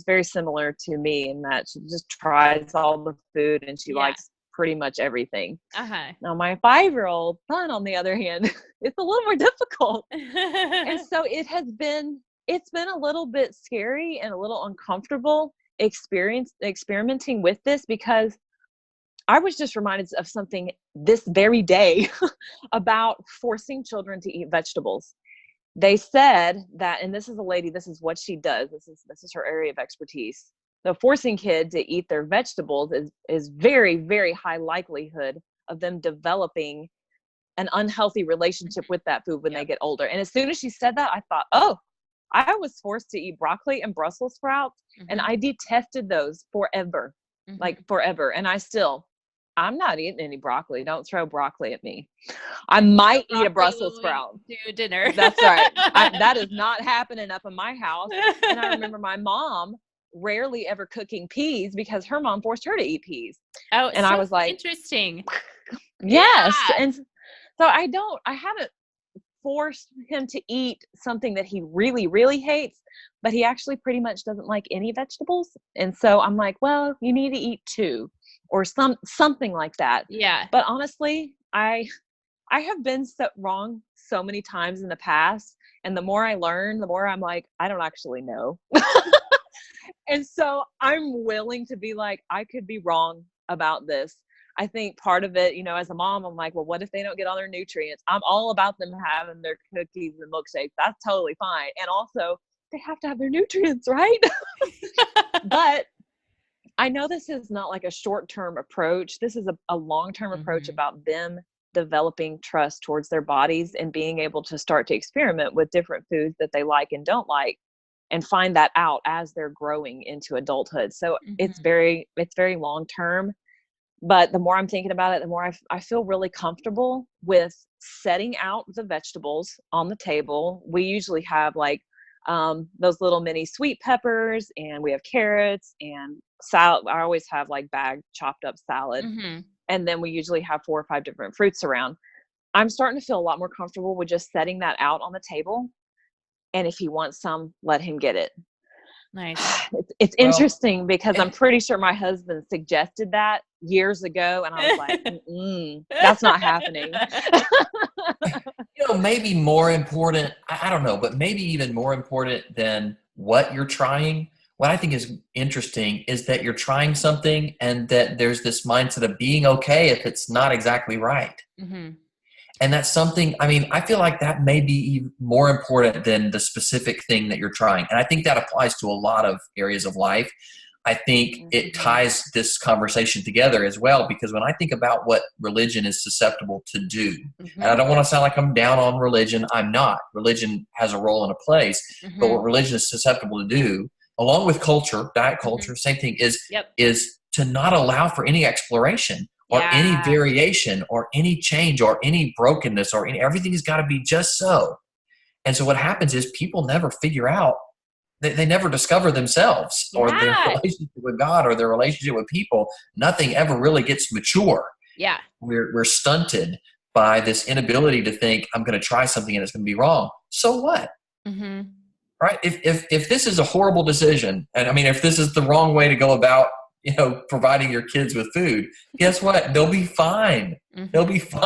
very similar to me in that she just tries all the food and she likes pretty much everything. Now, my 5-year-old son, on the other hand, it's a little more difficult. And so it's been a little bit scary and a little uncomfortable experimenting with this, because I was just reminded of something this very day about forcing children to eat vegetables. They said that, and this is what she does. This is her area of expertise. So forcing kids to eat their vegetables is very, very high likelihood of them developing an unhealthy relationship with that food when they get older. And as soon as she said that, I thought, oh, I was forced to eat broccoli and Brussels sprouts, and I detested those forever, forever. And I'm not eating any broccoli. Don't throw broccoli at me. I might eat a Brussels sprout. Do dinner. That's right. That is not happening up in my house. And I remember my mom rarely ever cooking peas because her mom forced her to eat peas. Oh, and so I was like, interesting. Yes. Yeah. And so I haven't forced him to eat something that he really, really hates, but he actually pretty much doesn't like any vegetables. And so I'm like, well, you need to eat 2 or something like that. Yeah. But honestly, I have been so wrong so many times in the past. And the more I learn, the more I'm like, I don't actually know. And so I'm willing to be like, I could be wrong about this. I think part of it, as a mom, I'm like, well, what if they don't get all their nutrients? I'm all about them having their cookies and milkshakes. That's totally fine. And also, they have to have their nutrients, right? But I know this is not like a short-term approach. This is a long-term approach about them developing trust towards their bodies and being able to start to experiment with different foods that they like and don't like, and find that out as they're growing into adulthood. So it's very long-term. But the more I'm thinking about it, the more I feel really comfortable with setting out the vegetables on the table. We usually have those little mini sweet peppers, and we have carrots and salad. I always have bagged chopped up salad. And then we usually have 4 or 5 different fruits around. I'm starting to feel a lot more comfortable with just setting that out on the table. And if he wants some, let him get it. Nice. It's interesting because I'm pretty sure my husband suggested that years ago, and I was like, that's not happening. Maybe more important, I don't know, but maybe even more important than what you're trying, what I think is interesting is that you're trying something and that there's this mindset of being okay if it's not exactly right. And that's something, I feel like that may be even more important than the specific thing that you're trying. And I think that applies to a lot of areas of life. I think it ties this conversation together as well, because when I think about what religion is susceptible to do, and I don't want to sound like I'm down on religion, I'm not. Religion has a role and a place, but what religion is susceptible to do, along with culture, diet culture, same thing, is to not allow for any exploration or any variation or any change or any brokenness or everything's got to be just so. And so what happens is people never figure out, they never discover themselves or their relationship with God or their relationship with people. Nothing ever really gets mature. Yeah. We're stunted by this inability to think, I'm going to try something and it's going to be wrong. So what? Right? If this is a horrible decision, and if this is the wrong way to go about providing your kids with food. Guess what? They'll be fine. Mm-hmm. They'll be fine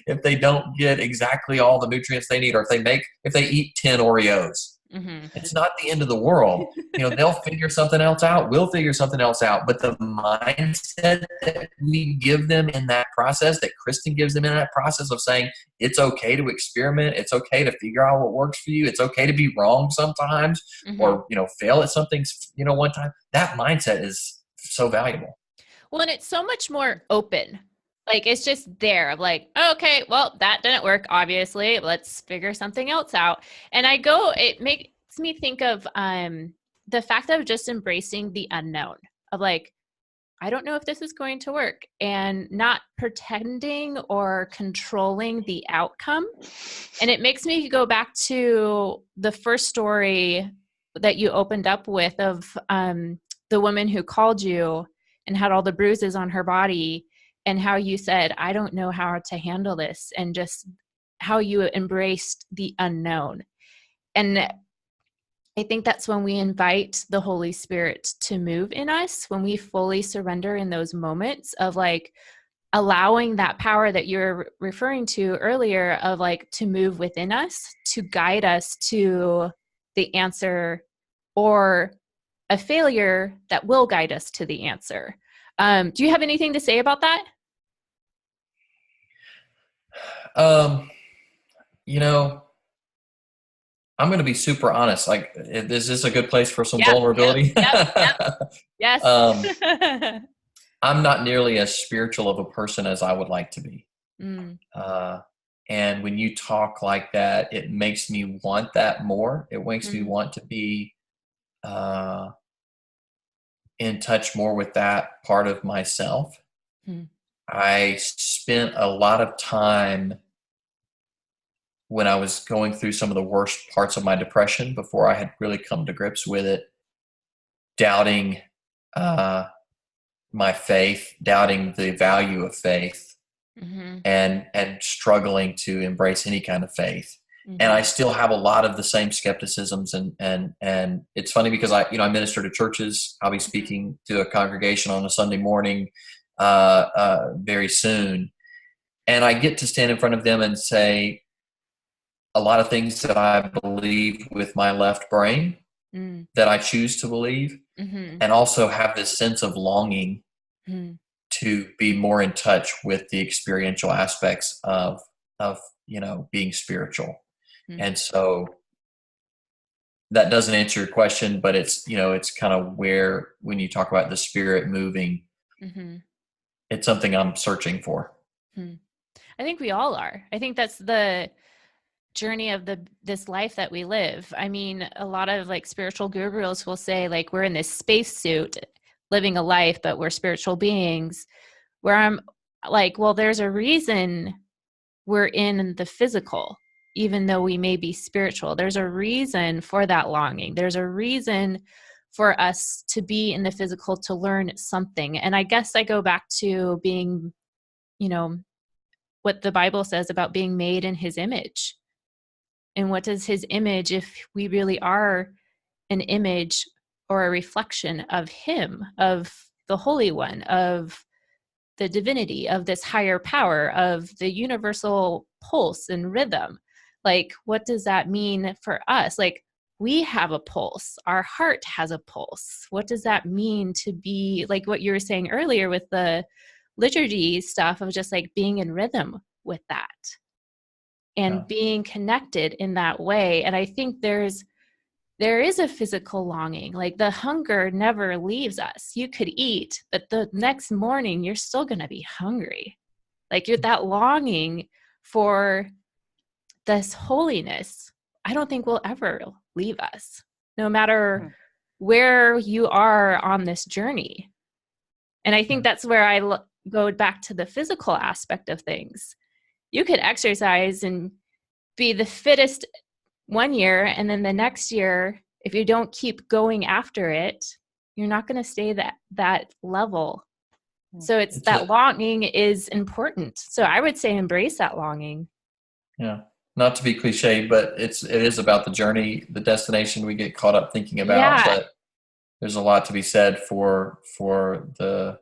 if they don't get exactly all the nutrients they need, or if they eat 10 Oreos. Mm-hmm. It's not the end of the world. They'll figure something else out. We'll figure something else out. But the mindset that we give them in that process, that Kristen gives them in that process of saying, it's okay to experiment. It's okay to figure out what works for you. It's okay to be wrong sometimes, Mm-hmm. or, fail at something, one time. That mindset is so valuable. Well, and it's so much more open. Like, it's just there. I'm like, oh, okay, well, that didn't work, obviously. Let's figure something else out. And it makes me think of the fact of just embracing the unknown, of like, I don't know if this is going to work, and not pretending or controlling the outcome. And it makes me go back to the first story that you opened up with of the woman who called you and had all the bruises on her body, and how you said, I don't know how to handle this, and just how you embraced the unknown. And I think that's when we invite the Holy Spirit to move in us, when we fully surrender in those moments of like allowing that power that you're referring to earlier, of like to move within us, to guide us to the answer, or a failure that will guide us to the answer. Do you have anything to say about that? I'm going to be super honest. Like, is this a good place for some Yep, vulnerability? yep. Yes. I'm not nearly as spiritual of a person as I would like to be. Mm. And when you talk like that, it makes me want that more. It makes me want to be in touch more with that part of myself. Mm. I spent a lot of time when I was going through some of the worst parts of my depression, before I had really come to grips with it, doubting my faith, doubting the value of faith, and struggling to embrace any kind of faith. And I still have a lot of the same skepticisms, and it's funny because I minister to churches. I'll be speaking to a congregation on a Sunday morning very soon, and I get to stand in front of them and say a lot of things that I believe with my left brain, that I choose to believe, and also have this sense of longing to be more in touch with the experiential aspects of being spiritual. And so that doesn't answer your question, but it's kind of where, when you talk about the Spirit moving, it's something I'm searching for. I think we all are. I think that's the journey of this life that we live. I mean, a lot of like spiritual gurus will say like, we're in this spacesuit living a life, but we're spiritual beings, where I'm like, well, there's a reason we're in the physical, even though we may be spiritual. There's a reason for that longing. There's a reason for us to be in the physical, to learn something. And I guess I go back to being, what the Bible says about being made in his image. And what is his image if we really are an image or a reflection of him, of the Holy One, of the divinity, of this higher power, of the universal pulse and rhythm? Like, what does that mean for us? Like, we have a pulse. Our heart has a pulse. What does that mean to be, like what you were saying earlier with the liturgy stuff, of just like being in rhythm with that and being connected in that way? And I think there is a physical longing. Like, the hunger never leaves us. You could eat, but the next morning you're still going to be hungry. Like, you're that longing for this holiness, I don't think will ever leave us, no matter where you are on this journey. And I think that's where I go back to the physical aspect of things. You could exercise and be the fittest one year, and then the next year, if you don't keep going after it, you're not going to stay that level. So it's that longing is important. So I would say embrace that longing. Yeah. Not to be cliche, but it is about the journey, the destination we get caught up thinking about. Yeah. But there's a lot to be said for the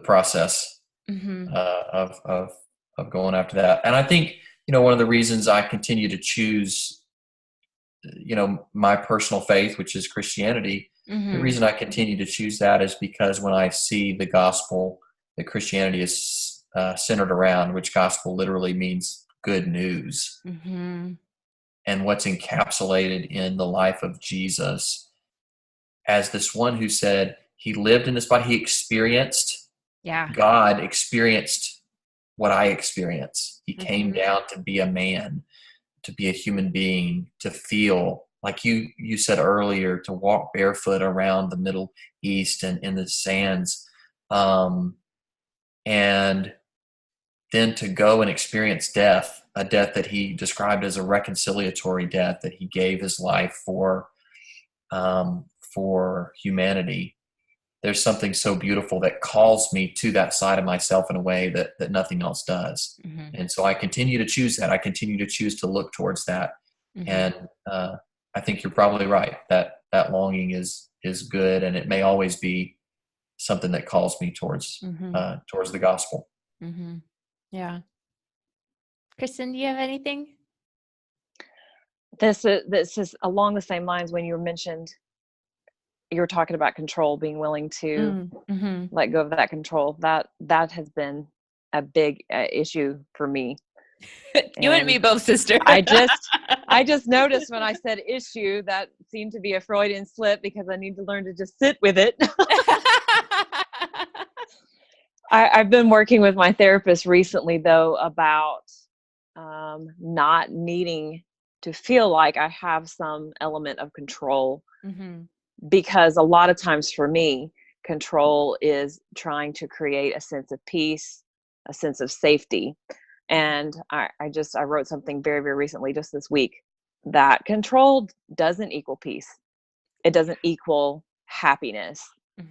process of going after that. And I think, one of the reasons I continue to choose, my personal faith, which is Christianity, the reason I continue to choose that is because when I see the gospel that Christianity is centered around, which gospel literally means good news, and what's encapsulated in the life of Jesus as this one who said he lived in this body, he experienced, God experienced what I experience. He came down to be a man, to be a human being, to feel like you said earlier, to walk barefoot around the Middle East and in the sands, and then to go and experience death, a death that he described as a reconciliatory death, that he gave his life for humanity. There's something so beautiful that calls me to that side of myself in a way that nothing else does. And so I continue to choose that. I continue to choose to look towards that. And I think you're probably right that longing is good, and it may always be something that calls me towards the gospel. Yeah. Kristen, do you have anything? This is along the same lines. When you were talking about control, being willing to let go of that control, that has been a big issue for me. You and me both, sister. I just noticed when I said issue, that seemed to be a Freudian slip, because I need to learn to just sit with it. I've been working with my therapist recently, though, about not needing to feel like I have some element of control, because a lot of times for me, control is trying to create a sense of peace, a sense of safety. And I wrote something very, very recently, just this week, that control doesn't equal peace. It doesn't equal happiness.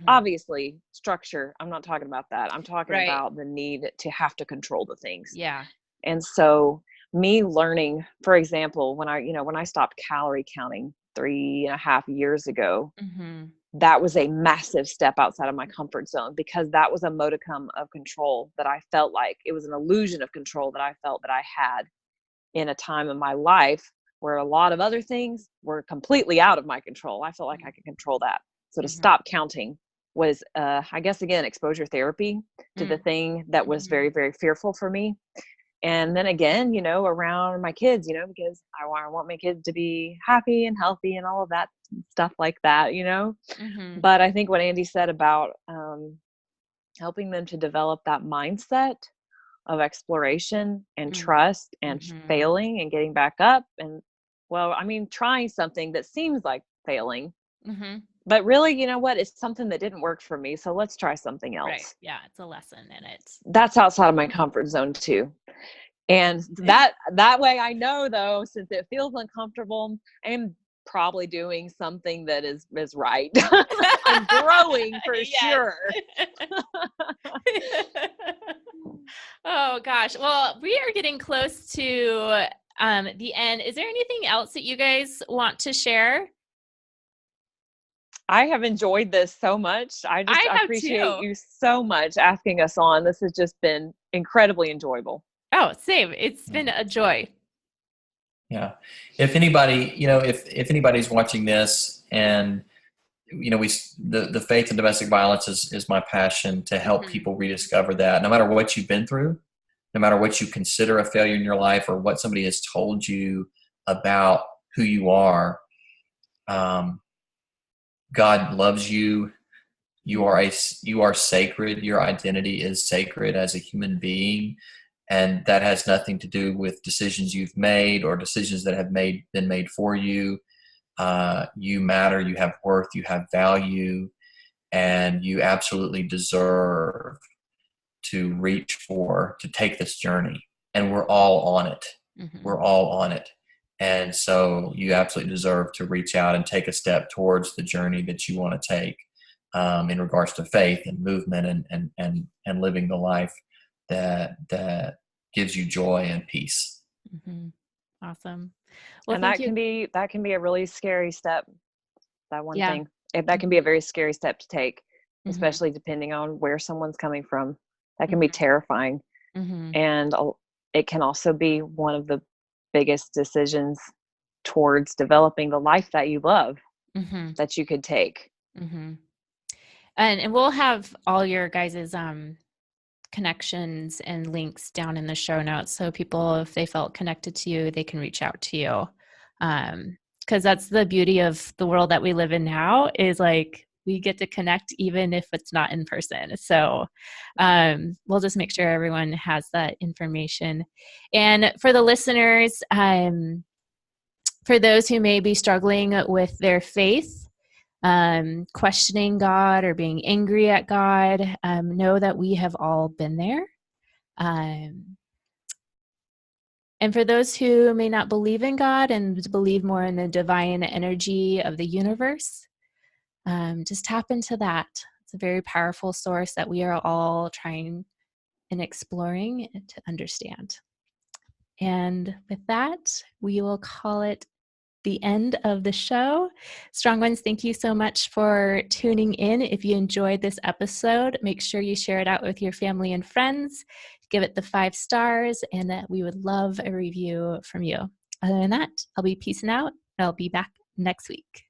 Obviously, structure, I'm not talking about that. I'm talking about the need to have to control the things. Yeah. And so me learning, for example, when I stopped calorie counting 3.5 years ago, that was a massive step outside of my comfort zone, because that was a modicum of control that I felt like, it was an illusion of control that I felt that I had in a time in my life where a lot of other things were completely out of my control. I felt like I could control that. So to stop counting was, I guess, again, exposure therapy to the thing that was very, very fearful for me. And then again, around my kids, because I want my kids to be happy and healthy and all of that stuff like that, But I think what Andy said about helping them to develop that mindset of exploration and trust and failing and getting back up, and trying something that seems like failing, but really, you know what, it's something that didn't work for me, so let's try something else. Right. Yeah, it's a lesson in it. That's outside of my comfort zone too. And that way I know, though, since it feels uncomfortable, I am probably doing something that is right. I'm growing for sure. Oh gosh. Well, we are getting close to the end. Is there anything else that you guys want to share? I have enjoyed this so much. I appreciate you so much asking us on. This has just been incredibly enjoyable. Oh, same. It's been a joy. Yeah. If anybody, if anybody's watching this, and the faith in domestic violence is my passion, to help people rediscover that, no matter what you've been through, no matter what you consider a failure in your life, or what somebody has told you about who you are. God loves you. You are sacred. Your identity is sacred as a human being. And that has nothing to do with decisions you've made or decisions that have been made for you. You matter, you have worth, you have value, and you absolutely deserve to take this journey. And we're all on it. We're all on it. And so you absolutely deserve to reach out and take a step towards the journey that you want to take, in regards to faith and movement and living the life that gives you joy and peace. Awesome. Well, and that can be a really scary step. That one thing. that can be a very scary step to take, Mhm. especially depending on where someone's coming from. That can be Mhm. terrifying. Mhm. And it can also be one of the biggest decisions towards developing the life that you love Mhm. that you could take. Mhm. And we'll have all your guys's connections and links down in the show notes, so people, if they felt connected to you, they can reach out to you. Because that's the beauty of the world that we live in now, is like we get to connect even if it's not in person. So we'll just make sure everyone has that information. And for the listeners, for those who may be struggling with their faith, questioning God or being angry at God, know that we have all been there. And for those who may not believe in God and believe more in the divine energy of the universe, just tap into that. It's a very powerful source that we are all trying and exploring to understand. And with that, we will call it the end of the show. Strong Ones, thank you so much for tuning in. If you enjoyed this episode, make sure you share it out with your family and friends. Give it the 5 stars, and we would love a review from you. Other than that, I'll be peacing out. I'll be back next week.